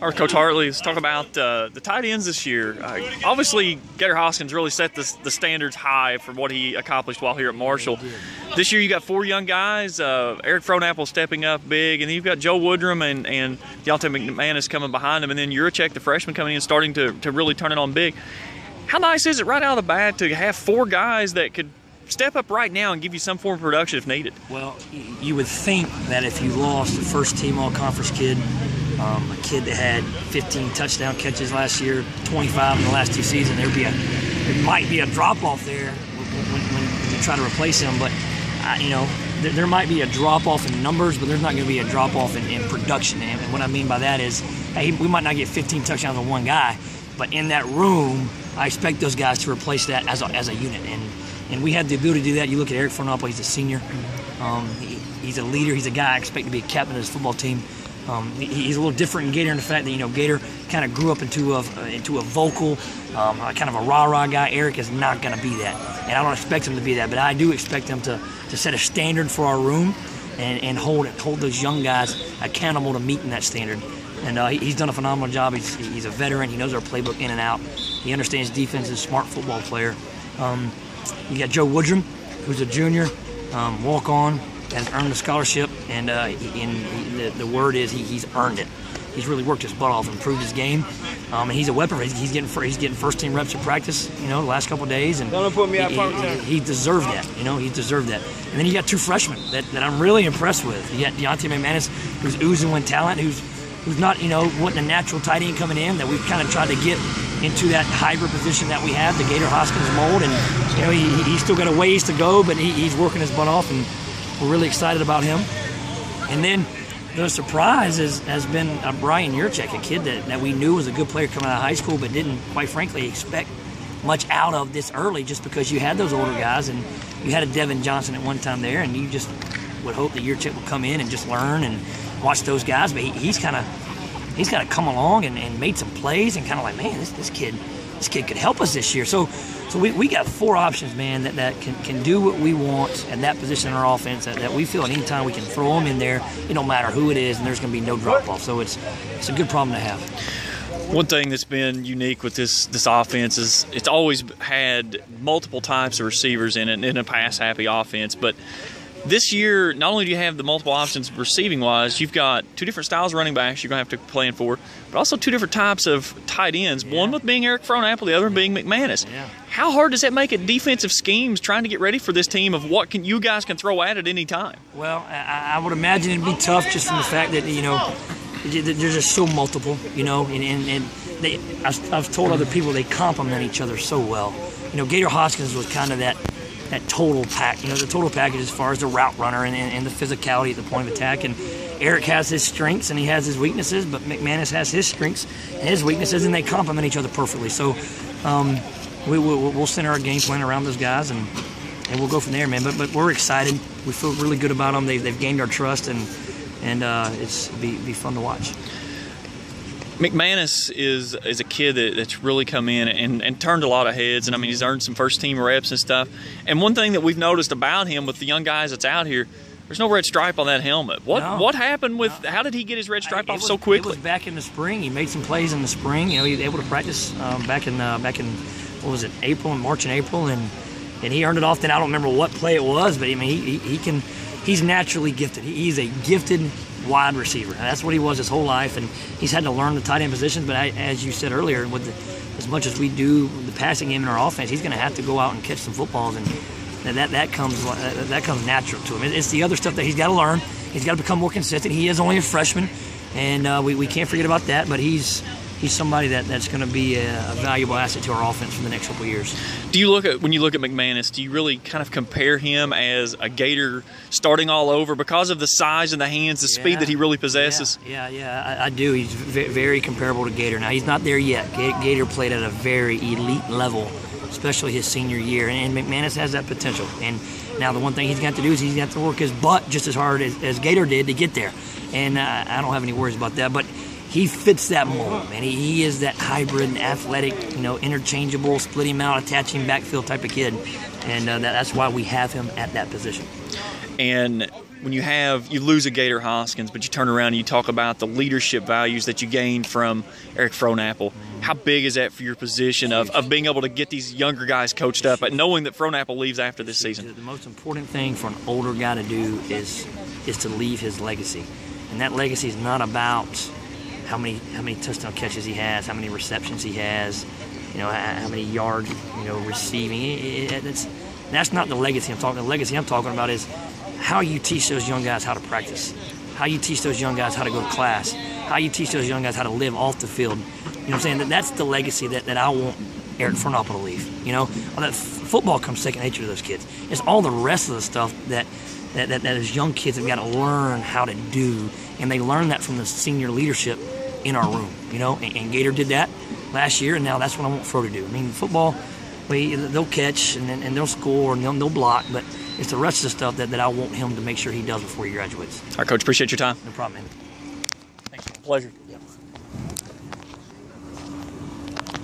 All right, Coach Hartley, let's talk about the tight ends this year. Obviously, Gator Hoskins really set the standards high for what he accomplished while here at Marshall. This year, you got 4 young guys. Eric Fronapple stepping up big, and then you've got Joe Woodrum and Deontay McManus coming behind him, and then Juracek, the freshman, coming in and starting to really turn it on big. How nice is it right out of the bat to have 4 guys that could step up right now and give you some form of production if needed? Well, you would think that if you lost the first-team all-conference kid, a kid that had 15 touchdown catches last year, 25 in the last 2 seasons, there might be a drop-off there when you try to replace him. But, there might be a drop-off in numbers, but there's not going to be a drop-off in production. And what I mean by that is, hey, we might not get 15 touchdowns on one guy, but in that room, I expect those guys to replace that as a unit. And we have the ability to do that. You look at Eric Fronapple, he's a senior. He's a leader. He's a guy I expect to be a captain of his football team. He's a little different in Gator in the fact that, Gator kind of grew up into a vocal, kind of a rah-rah guy. Eric is not going to be that. And I don't expect him to be that, but I do expect him to set a standard for our room and hold those young guys accountable to meeting that standard. And he's done a phenomenal job. He's a veteran. He knows our playbook in and out. He understands defense. He's a smart football player. You got Joe Woodrum, who's a junior, walk-on, has earned a scholarship, and the word is he's earned it. He's really worked his butt off, improved his game, and he's a weapon. He's getting first-team reps in practice, the last couple of days, and he deserved that. He deserved that. And then you got 2 freshmen that I'm really impressed with. You got Deontay McManus, who's oozing with talent, who's not, wasn't a natural tight end coming in, that we've kind of tried to get into that hybrid position that we have, the Gator Hoskins mold, and he's still got a ways to go, but he's working his butt off, and we're really excited about him. And then the surprise has been Brian Juracek, a kid that we knew was a good player coming out of high school, but didn't, quite frankly, expect much out of this early, just because you had those older guys, and you had a Devin Johnson at one time there, and you just would hope that Juracek would come in and just learn and watch those guys. But he's kind of come along and made some plays, and kind of like, man, this kid could help us this year. So we got 4 options, man, that can do what we want at that position in our offense, that we feel at any time we can throw them in there. It don't matter who it is, and there's going to be no drop-off. So it's a good problem to have. One thing that's been unique with this offense is it's always had multiple types of receivers in it, in a pass-happy offense. But this year, not only do you have the multiple options receiving-wise, you've got 2 different styles of running backs you're going to have to plan for, but also 2 different types of tight ends, one with being Eric Fronapple, the other one being McManus. Yeah. How hard does that make it defensive schemes trying to get ready for this team of what you guys can throw at any time? Well, I would imagine it'd be tough just from the fact that, they're just so multiple, and I've told other people they complement each other so well. Gator Hoskins was kind of that total pack, the total package as far as the route runner and the physicality at the point of attack. And Eric has his strengths and he has his weaknesses, but McManus has his strengths and his weaknesses, and they complement each other perfectly. So we'll center our game plan around those guys, and we'll go from there, man. But we're excited. We feel really good about them. They've gained our trust, and it's be fun to watch. McManus is a kid that's really come in and turned a lot of heads, and I mean, he's earned some first-team reps and stuff. And one thing that we've noticed about him with the young guys that's out here, there's no red stripe on that helmet. What happened with? How did he get his red stripe off so quickly? It was back in the spring. He made some plays in the spring. He was able to practice back in what was it, March and April, and he earned it off. Then I don't remember what play it was, but I mean, he's naturally gifted. He's a gifted wide receiver. That's what he was his whole life, and he's had to learn the tight end position. But as you said earlier, as much as we do the passing game in our offense, he's going to have to go out and catch some footballs, and that comes natural to him. It's the other stuff that he's got to learn. He's got to become more consistent. He is only a freshman, and we can't forget about that. But he's somebody that's going to be a valuable asset to our offense for the next couple of years. When you look at McManus, do you really kind of compare him as a Gator starting all over because of the size and the hands, the speed that he really possesses? Yeah, I do. He's very comparable to Gator. Now, he's not there yet. Gator played at a very elite level, especially his senior year, and McManus has that potential. And now the one thing he's got to do is he's got to work his butt just as hard as Gator did to get there. And I don't have any worries about that. But he fits that mold, man. He is that hybrid and athletic, interchangeable, split him out, attach him backfield type of kid. And that's why we have him at that position. And when you lose a Gator Hoskins, but you turn around and you talk about the leadership values that you gained from Eric Frohnapple. How big is that for your position of being able to get these younger guys coached up, but knowing that Frohnapple leaves after this season? The most important thing for an older guy to do is to leave his legacy. And that legacy is not about how many touchdown catches he has, how many receptions he has, how many yards, receiving. That's not the legacy I'm talking. The legacy I'm talking about is how you teach those young guys how to practice, how you teach those young guys how to go to class, how you teach those young guys how to live off the field. You know what I'm saying? That's the legacy that I want Eric Frohnapple to leave. That football comes second nature to those kids. It's all the rest of the stuff that those young kids have got to learn how to do, and they learn that from the senior leadership in our room. And Gator did that last year, and now that's what I want Fro to do. I mean, football, they'll catch and they'll score and they'll block, but it's the rest of the stuff that I want him to make sure he does before he graduates. All right, Coach, appreciate your time. No problem, man. Thanks, man. Pleasure.